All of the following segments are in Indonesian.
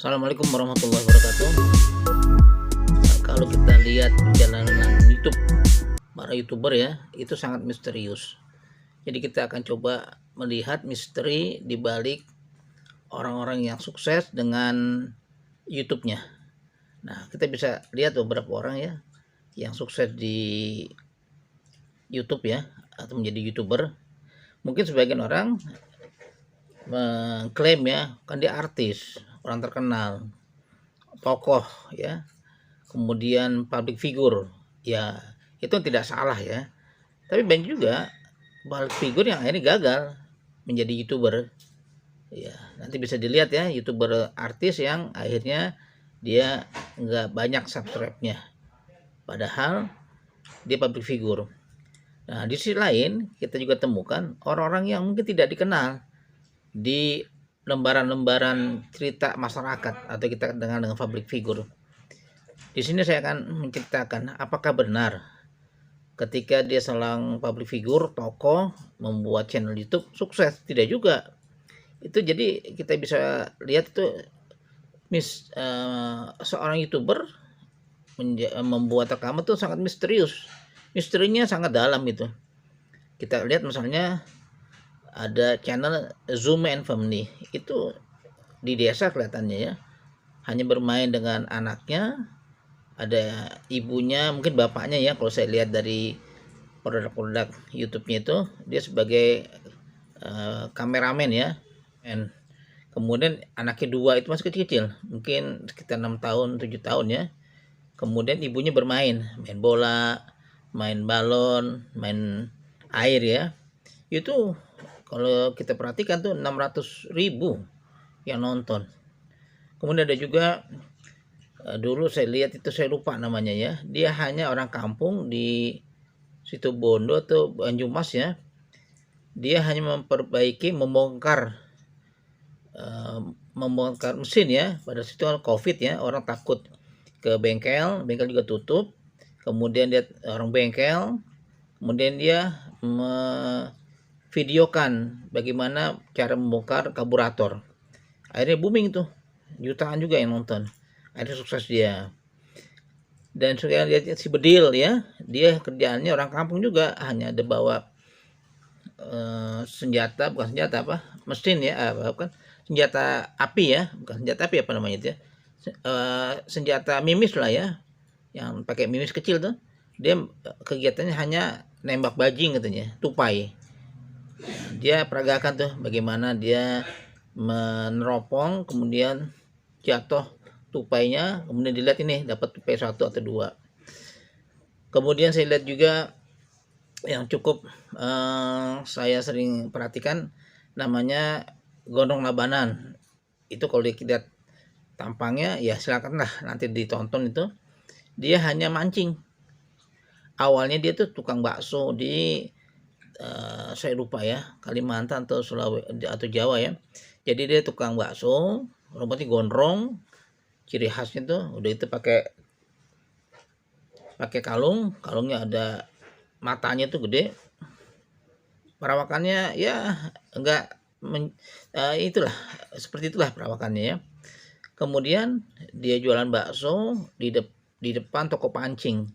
Assalamualaikum warahmatullahi wabarakatuh. Kalau kita lihat perjalanan YouTube para YouTuber ya, itu sangat misterius. Jadi kita akan coba melihat misteri di balik orang-orang yang sukses dengan YouTube-nya. Nah, kita bisa lihat beberapa orang ya yang sukses di YouTube ya, atau menjadi YouTuber. Mungkin sebagian orang mengklaim ya, kan dia artis, orang terkenal, tokoh ya, kemudian public figure ya, itu tidak salah ya. Tapi banyak juga public figure yang akhirnya gagal menjadi YouTuber ya. Nanti bisa dilihat ya, YouTuber artis yang akhirnya dia nggak banyak subscribe-nya padahal dia public figure. Nah, di sisi lain kita juga temukan orang-orang yang mungkin tidak dikenal di lembaran-lembaran cerita masyarakat atau kita kenal dengan public figure. Di sini saya akan menceritakan apakah benar ketika dia seorang public figure, tokoh, membuat channel YouTube sukses. Tidak juga. Itu jadi kita bisa lihat itu seorang YouTuber membuat rekaman itu sangat misterius. Misterinya sangat dalam itu. Kita lihat misalnya ada channel Zoom and Family. Itu di desa kelihatannya ya. Hanya bermain dengan anaknya, ada ibunya, mungkin bapaknya ya. Kalau saya lihat dari produk-produk YouTube-nya itu, dia sebagai kameramen ya. And kemudian anaknya dua itu masih kecil-kecil, mungkin sekitar 6 tahun 7 tahun ya. Kemudian ibunya bermain, main bola, main balon, main air ya. Itu kalau kita perhatikan tuh 600.000 yang nonton. Kemudian ada juga dulu saya lihat itu, saya lupa namanya ya. Dia hanya orang kampung di Situ Bondo atau Banyumas ya. Dia hanya membongkar mesin ya. Pada situ Covid ya, orang takut ke bengkel juga tutup. Kemudian dia orang bengkel, kemudian dia videokan bagaimana cara membongkar karburator. Akhirnya booming tuh, jutaan juga yang nonton. Akhirnya sukses dia. Dan sekarang lihat si Bedil ya, dia kerjaannya orang kampung juga, hanya ada bawa senjata, bukan senjata apa, mesin ya, bukan senjata api ya, bukan senjata api, apa namanya itu ya, senjata mimis lah ya, yang pakai mimis kecil tuh. Dia kegiatannya hanya nembak bajing katanya, tupai. Dia peragakan tuh bagaimana dia meneropong, kemudian jatuh tupainya, kemudian dilihat ini dapat tupai 1 atau 2. Kemudian saya lihat juga yang cukup saya sering perhatikan, namanya Gondong Labanan. Itu kalau dilihat tampangnya ya silakanlah nanti ditonton. Itu dia hanya mancing. Awalnya dia tuh tukang bakso di saya lupa ya, Kalimantan atau Sulawesi atau Jawa ya. Jadi dia tukang bakso, rambutnya gondrong, ciri khasnya tuh udah itu pakai kalungnya ada matanya tuh gede. Perawakannya ya enggak itulah, seperti itulah perawakannya ya. Kemudian dia jualan bakso di depan toko pancing.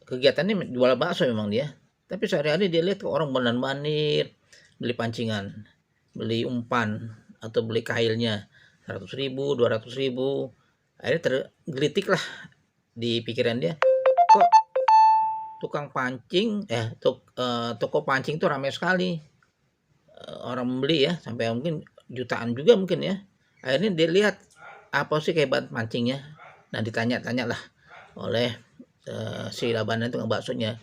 Kegiatannya jual bakso memang dia, tapi sehari-hari dia lihat orang mondar-mandir beli pancingan, beli umpan atau beli kailnya 100.000, 200.000. Akhirnya tergelitik lah di pikiran dia, kok tukang pancing toko pancing itu ramai sekali, orang membeli ya, sampai mungkin jutaan juga mungkin ya. Akhirnya dia lihat apa sih kehebat mancingnya. Nah, ditanya-tanya lah oleh si Labanan itu baksonya,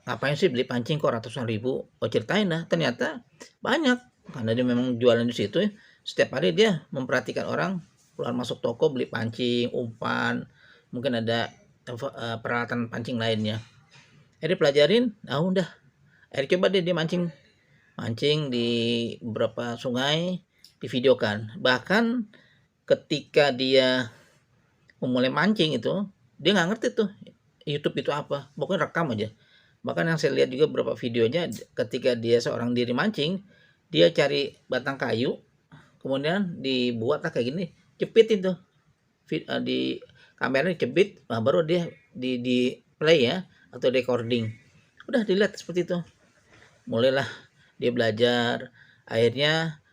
ngapain sih beli pancing kok ratusan ribu? Oh, ceritain lah, ternyata banyak karena dia memang jualan di situ ya. Setiap hari dia memperhatikan orang keluar masuk toko beli pancing, umpan, mungkin ada peralatan pancing lainnya. Akhirnya pelajarin, udah. Akhirnya coba dia mancing di beberapa sungai, divideokan. Bahkan ketika dia memulai mancing itu, dia nggak ngerti tuh YouTube itu apa, pokoknya rekam aja. Bahkan yang saya lihat juga beberapa videonya, ketika dia seorang diri mancing, dia cari batang kayu, kemudian dibuatlah kayak gini, jepitin tuh di kameranya jepit, nah baru dia di play ya atau recording. Udah dilihat seperti itu. Mulailah dia belajar. Akhirnya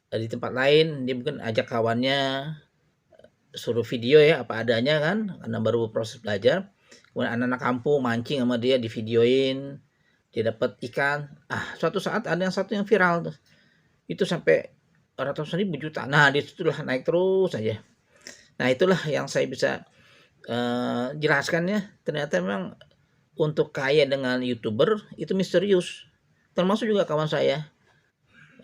di tempat lain dia mungkin ajak kawannya suruh video ya apa adanya kan, karena baru proses belajar. Kemudian anak-anak kampung mancing sama dia di videoin, dia dapat ikan. Suatu saat ada yang satu yang viral tuh. Itu sampai ratusan ribu juta. Nah, disitulah naik terus saja. Nah, itulah yang saya bisa jelaskan ya. Ternyata memang untuk kaya dengan YouTuber itu misterius. Termasuk juga kawan saya.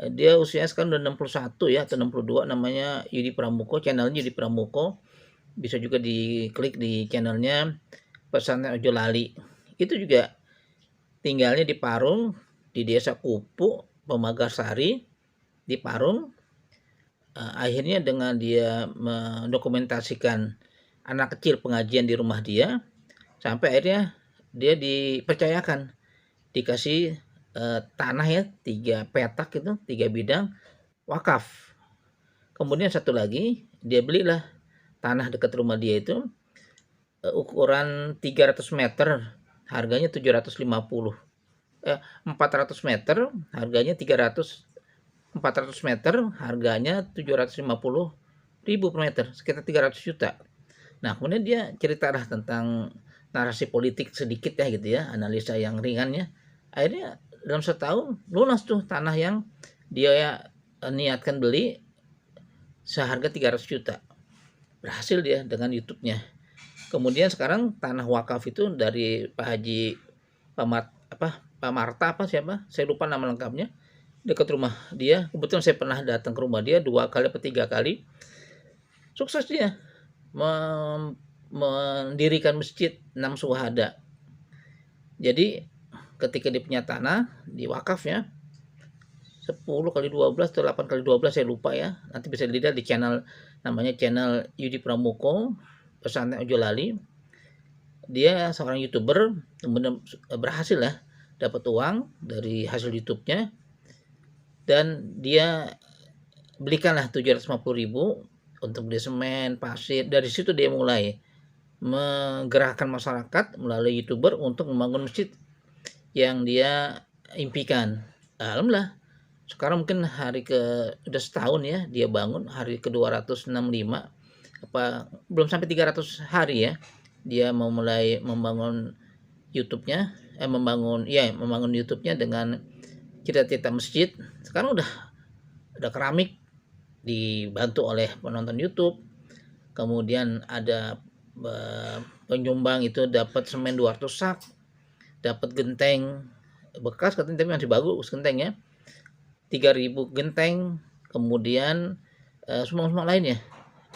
Dia usianya sekarang udah 61 ya atau 62, namanya Yudi Pramuko, channelnya Yudi Pramuko. Bisa juga diklik di channelnya Pesantren Ojo Lali. Itu juga tinggalnya di Parung, di Desa Kupu, Pemagarsari, di Parung. Akhirnya dengan dia mendokumentasikan anak kecil pengajian di rumah dia, sampai akhirnya dia dipercayakan, dikasih tanah ya, 3 petak itu, 3 bidang wakaf. Kemudian satu lagi dia belilah tanah dekat rumah dia itu ukuran 300 meter, harganya 750. 400 meter harganya 300, 400 meter harganya 750.000 per meter, sekitar 300 juta. Nah, kemudian dia ceritalah tentang narasi politik sedikit ya gitu ya, analisa yang ringannya. Akhirnya dalam setahun lunas tuh tanah yang dia niatkan beli seharga 300 juta. Berhasil dia dengan YouTube-nya. Kemudian sekarang tanah wakaf itu dari Pak Haji Pak Marta apa siapa? Saya lupa nama lengkapnya. Dekat rumah dia. Kebetulan saya pernah datang ke rumah dia 2 kali atau 3 kali. Sukses dia mendirikan masjid 6 Suhada. Jadi ketika dia punya tanah di wakaf ya, 10 kali 12 atau 8 kali 12 saya lupa ya. Nanti bisa dilihat di channel, namanya channel Yudi Pramuko, Pesantren Ojo Lali. Dia seorang YouTuber, kemudian berhasil ya dapat uang dari hasil YouTube-nya, dan dia belikanlah 750.000 untuk beli semen, pasir. Dari situ dia mulai menggerakkan masyarakat melalui YouTuber untuk membangun masjid yang dia impikan. Alhamdulillah sekarang mungkin udah setahun ya dia bangun, hari ke 265 apa belum sampai 300 hari ya dia mau mulai membangun YouTube-nya, membangun YouTube-nya dengan cita-cita masjid. Sekarang udah ada keramik dibantu oleh penonton YouTube. Kemudian ada penyumbang itu dapat semen 200 sak, dapat genteng bekas katanya tapi masih bagus gentengnya, 3.000 genteng, kemudian semua lainnya.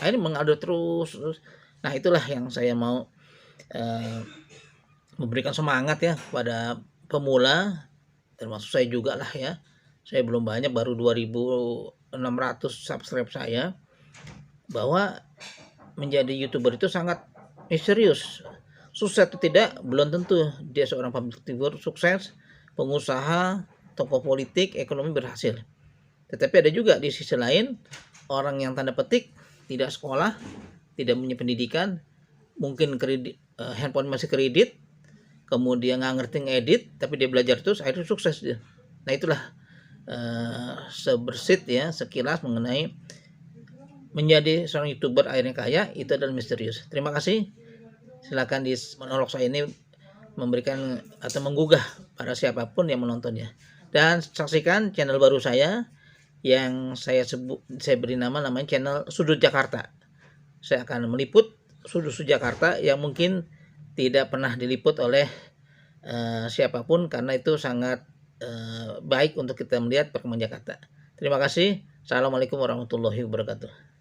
Akhirnya mengalir terus. Nah, itulah yang saya mau memberikan semangat ya pada pemula, termasuk saya juga lah ya. Saya belum banyak, baru 2.600 subscribe saya, bahwa menjadi YouTuber itu sangat misterius. Sukses atau tidak belum tentu. Dia seorang public figure sukses, pengusaha, tokoh politik, ekonomi berhasil. Tetapi ada juga di sisi lain orang yang tanda petik tidak sekolah, tidak punya pendidikan, mungkin handphone masih kredit, kemudian nggak ngerti ngedit, tapi dia belajar terus, akhirnya sukses dia. Nah, itulah sebersit ya sekilas mengenai menjadi seorang YouTuber akhirnya kaya, itu adalah misterius. Terima kasih. Silakan di monolog saya ini memberikan atau menggugah pada siapapun yang menontonnya. Dan saksikan channel baru saya yang saya beri namanya channel Sudut Jakarta. Saya akan meliput sudut-sudut Jakarta yang mungkin tidak pernah diliput oleh siapapun, karena itu sangat baik untuk kita melihat perkembangan Jakarta. Terima kasih. Assalamualaikum warahmatullahi wabarakatuh.